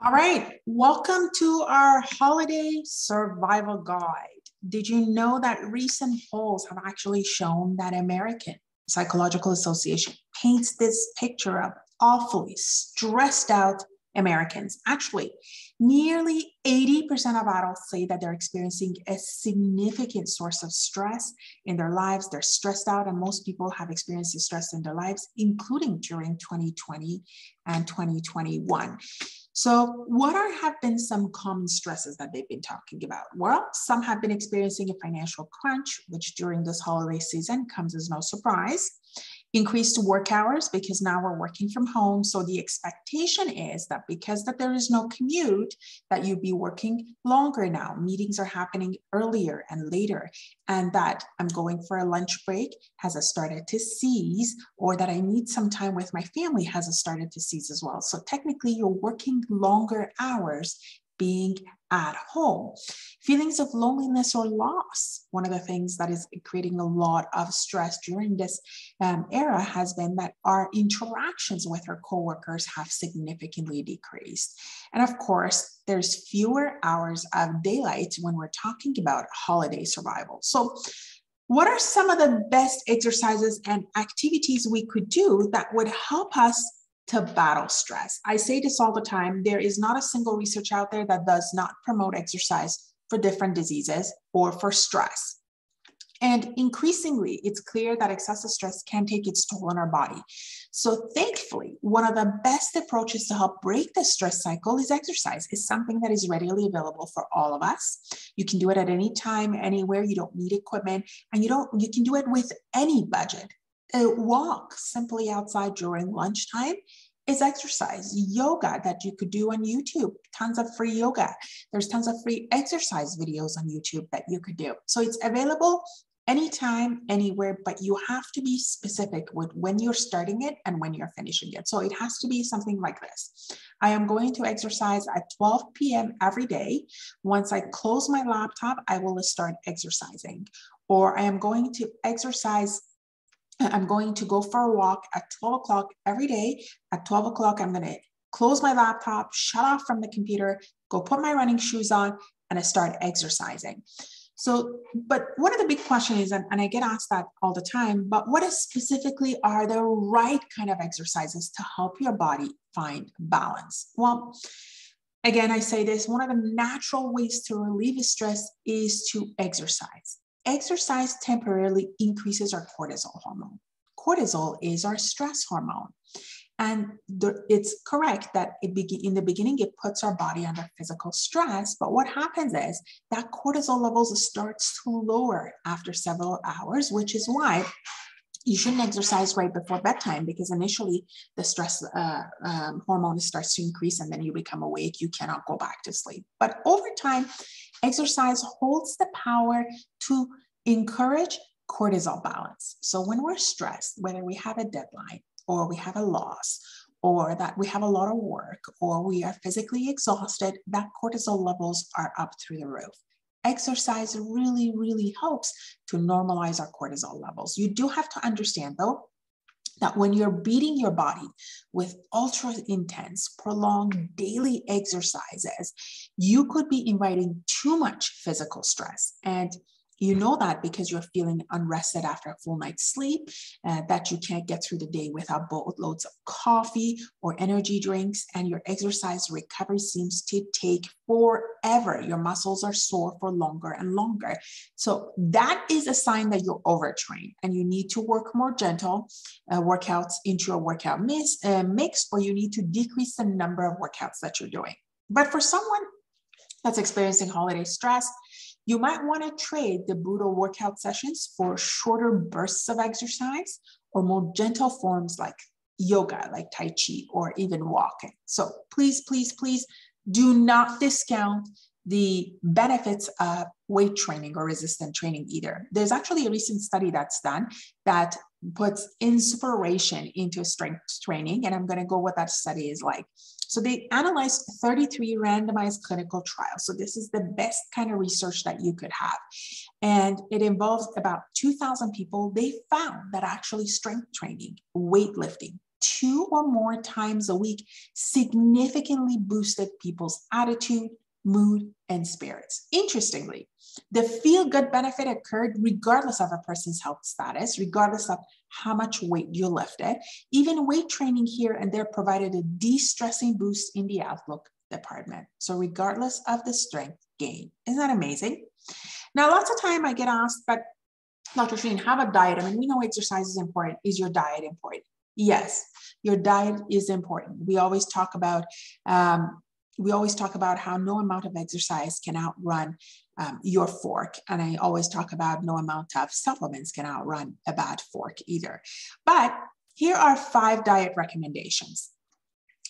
All right, welcome to our holiday survival guide. Did you know that recent polls have actually shown that American Psychological Association paints this picture of awfully stressed out Americans? Actually, nearly 80% of adults say that they're experiencing a significant source of stress in their lives. They're stressed out, and most people have experienced this stress in their lives, including during 2020 and 2021. So, have been some common stresses that they've been talking about? Well, some have been experiencing a financial crunch, which during this holiday season comes as no surprise. Increased work hours because now we're working from home. So the expectation is that because that there is no commute, that you be working longer now. Meetings are happening earlier and later, and that I'm going for a lunch break has started to cease, or that I need some time with my family has started to cease as well. So technically, you're working longer hours being at home. Feelings of loneliness or loss. One of the things that is creating a lot of stress during this era has been that our interactions with our coworkers have significantly decreased. And of course, there's fewer hours of daylight when we're talking about holiday survival. So what are some of the best exercises and activities we could do that would help us to battle stress? I say this all the time. There is not a single research out there that does not promote exercise for different diseases or for stress. And increasingly, it's clear that excessive stress can take its toll on our body. So thankfully, one of the best approaches to help break the stress cycle is exercise. It's something that is readily available for all of us. You can do it at any time, anywhere. You don't need equipment, and you can do it with any budget. A walk simply outside during lunchtime is exercise. Yoga that you could do on YouTube, tons of free yoga. There's tons of free exercise videos on YouTube that you could do. So it's available anytime, anywhere, but you have to be specific with when you're starting it and when you're finishing it. So it has to be something like this. I am going to exercise at 12 p.m. every day. Once I close my laptop, I will start exercising. Or I am going to I'm going to go for a walk at 12 o'clock every day. At 12 o'clock, I'm going to close my laptop, shut off from the computer, go put my running shoes on, and I start exercising. So, but one of the big questions is, and I get asked that all the time, but what specifically are the right kind of exercises to help your body find balance? Well, again, I say this, one of the natural ways to relieve stress is to exercise. Exercise temporarily increases our cortisol hormone. Cortisol is our stress hormone. And it's correct that in the beginning, it puts our body under physical stress. But what happens is that cortisol levels starts to lower after several hours, which is why you shouldn't exercise right before bedtime, because initially the stress hormone starts to increase and then you become awake. You cannot go back to sleep. But over time, exercise holds the power to encourage cortisol balance. So when we're stressed, whether we have a deadline or we have a loss or that we have a lot of work or we are physically exhausted, that cortisol levels are up through the roof. Exercise really, really helps to normalize our cortisol levels. You do have to understand, though, that when you're beating your body with ultra intense, prolonged daily exercises, you could be inviting too much physical stress. And you know that because you're feeling unrested after a full night's sleep, that you can't get through the day without boatloads of coffee or energy drinks, and your exercise recovery seems to take forever. Your muscles are sore for longer and longer. So that is a sign that you're overtrained and you need to work more gentle workouts into your workout mix, or you need to decrease the number of workouts that you're doing. But for someone that's experiencing holiday stress, you might want to trade the brutal workout sessions for shorter bursts of exercise or more gentle forms like yoga, like Tai Chi, or even walking. So please, please, please do not discount the benefits of weight training or resistance training either. There's actually a recent study that's done that puts inspiration into strength training, and I'm going to go what that study is like. So they analyzed 33 randomized clinical trials. So this is the best kind of research that you could have. And it involves about 2,000 people. They found that actually strength training, weightlifting, 2 or more times a week significantly boosted people's attitude, mood, and spirits. Interestingly, the feel-good benefit occurred regardless of a person's health status, regardless of how much weight you lifted. Even weight training here and there provided a de-stressing boost in the outlook department. So regardless of the strength gain. Isn't that amazing? Now, lots of time I get asked, but Dr. Shireen, have a diet. I mean, we know exercise is important. Is your diet important? Yes, your diet is important. We always talk about how no amount of exercise can outrun your fork. And I always talk about no amount of supplements can outrun a bad fork either. But here are 5 diet recommendations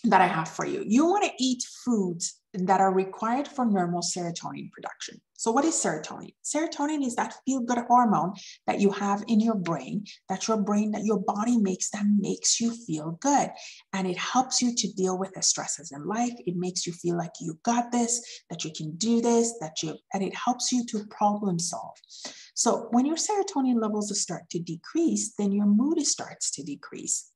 that I have for you. You want to eat foods that are required for normal serotonin production. So what is serotonin? Serotonin is that feel-good hormone that you have in your brain, that your body makes, that makes you feel good. And it helps you to deal with the stresses in life. It makes you feel like you got this, that you can do this, and it helps you to problem solve. So when your serotonin levels start to decrease, then your mood starts to decrease.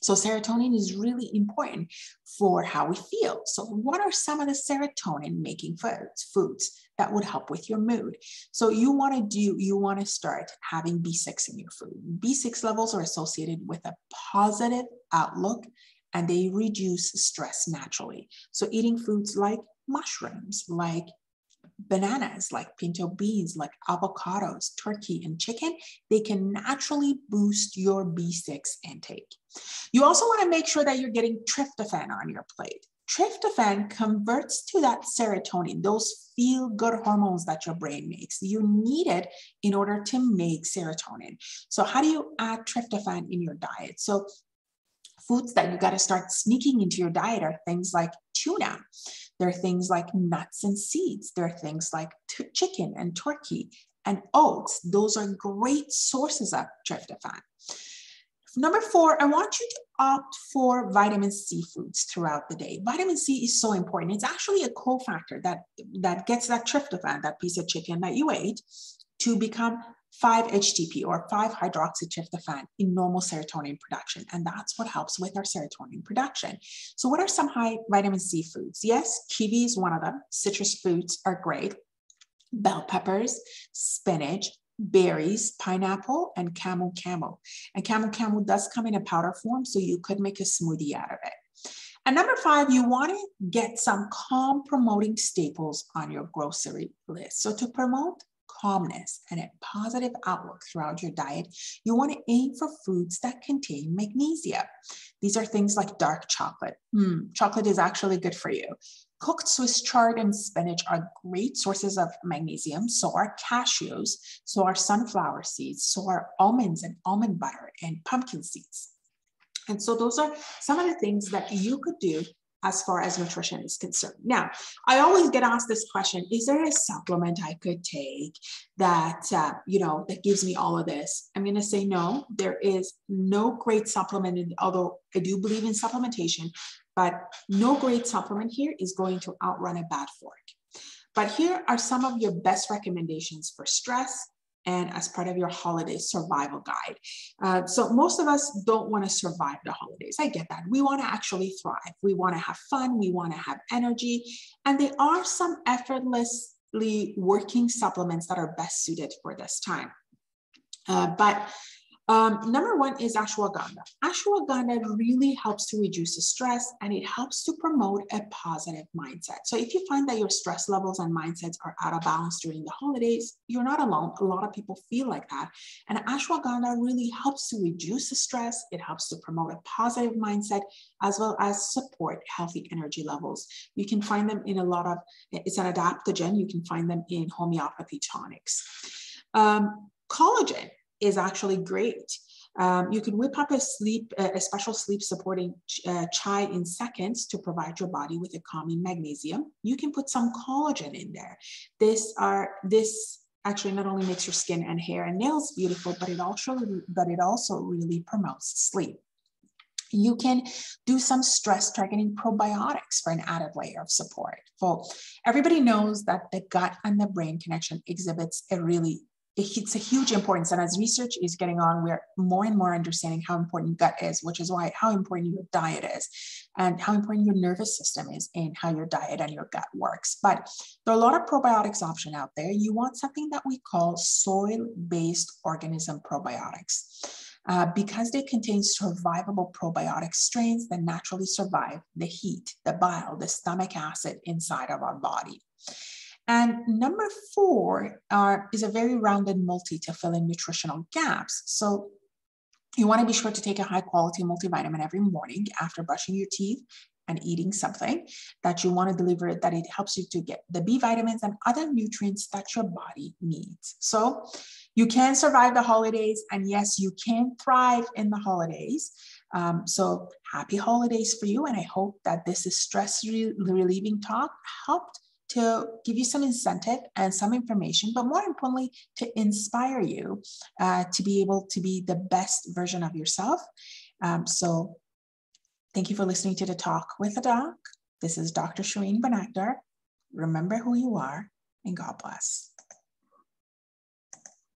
So serotonin is really important for how we feel. So what are some of the serotonin making foods that would help with your mood? So you want to start having B6 in your food. B6 levels are associated with a positive outlook and they reduce stress naturally. So eating foods like mushrooms, like bananas, like pinto beans, like avocados, turkey, and chicken, they can naturally boost your B6 intake. You also want to make sure that you're getting tryptophan on your plate. Tryptophan converts to that serotonin, those feel-good hormones that your brain makes. You need it in order to make serotonin. So how do you add tryptophan in your diet? So foods that you got to start sneaking into your diet are things like tuna. There are things like nuts and seeds. There are things like chicken and turkey and oats. Those are great sources of tryptophan. Number 4, I want you to opt for vitamin C foods throughout the day. Vitamin C is so important. It's actually a cofactor that gets that tryptophan, that piece of chicken that you ate, to become 5-HTP or 5-hydroxytryptophan in normal serotonin production. And that's what helps with our serotonin production. So what are some high vitamin C foods? Yes, kiwi is one of them. Citrus fruits are great. Bell peppers, spinach, berries, pineapple, and camel. And camel does come in a powder form, so you could make a smoothie out of it. And number 5, you want to get some calm promoting staples on your grocery list. So to promote calmness and a positive outlook throughout your diet, you want to aim for foods that contain magnesium. These are things like dark chocolate. Chocolate is actually good for you. Cooked Swiss chard and spinach are great sources of magnesium. So are cashews, so are sunflower seeds, so are almonds and almond butter and pumpkin seeds. And so those are some of the things that you could do as far as nutrition is concerned. Now, I always get asked this question: is there a supplement I could take that that gives me all of this? I'm going to say no. There is no great supplement, although I do believe in supplementation, but no great supplement here is going to outrun a bad fork. But here are some of your best recommendations for stress and as part of your holiday survival guide. So most of us don't want to survive the holidays. I get that. We want to actually thrive. We want to have fun. We want to have energy. And there are some effortlessly working supplements that are best suited for this time. Number 1 is ashwagandha. Ashwagandha really helps to reduce the stress and it helps to promote a positive mindset. So if you find that your stress levels and mindsets are out of balance during the holidays, you're not alone. A lot of people feel like that. And ashwagandha really helps to reduce the stress. It helps to promote a positive mindset as well as support healthy energy levels. You can find them in it's an adaptogen. You can find them in homeopathy tonics. Collagen is actually great. You can whip up a special sleep supporting chai in seconds to provide your body with a calming magnesium. You can put some collagen in there. This actually not only makes your skin and hair and nails beautiful, but it also really promotes sleep. You can do some stress targeting probiotics for an added layer of support. So everybody knows that the gut and the brain connection exhibits a really it's a huge importance. And as research is getting on, we're more and more understanding how important gut is, which is why how important your diet is and how important your nervous system is in how your diet and your gut works. But there are a lot of probiotics options out there. You want something that we call soil-based organism probiotics. Because they contain survivable probiotic strains that naturally survive the heat, the bile, the stomach acid inside of our body. And number 4 is a very rounded multi to fill in nutritional gaps. So you want to be sure to take a high quality multivitamin every morning after brushing your teeth and eating something that you want to deliver, that it helps you to get the B vitamins and other nutrients that your body needs. So you can survive the holidays, and yes, you can thrive in the holidays. So happy holidays for you. And I hope that this is stress relieving talk helped to give you some incentive and some information, but more importantly, to inspire you to be able to be the best version of yourself. So thank you for listening to the Talk with a Doc. This is Dr. Shireen Banakdar. Remember who you are, and God bless.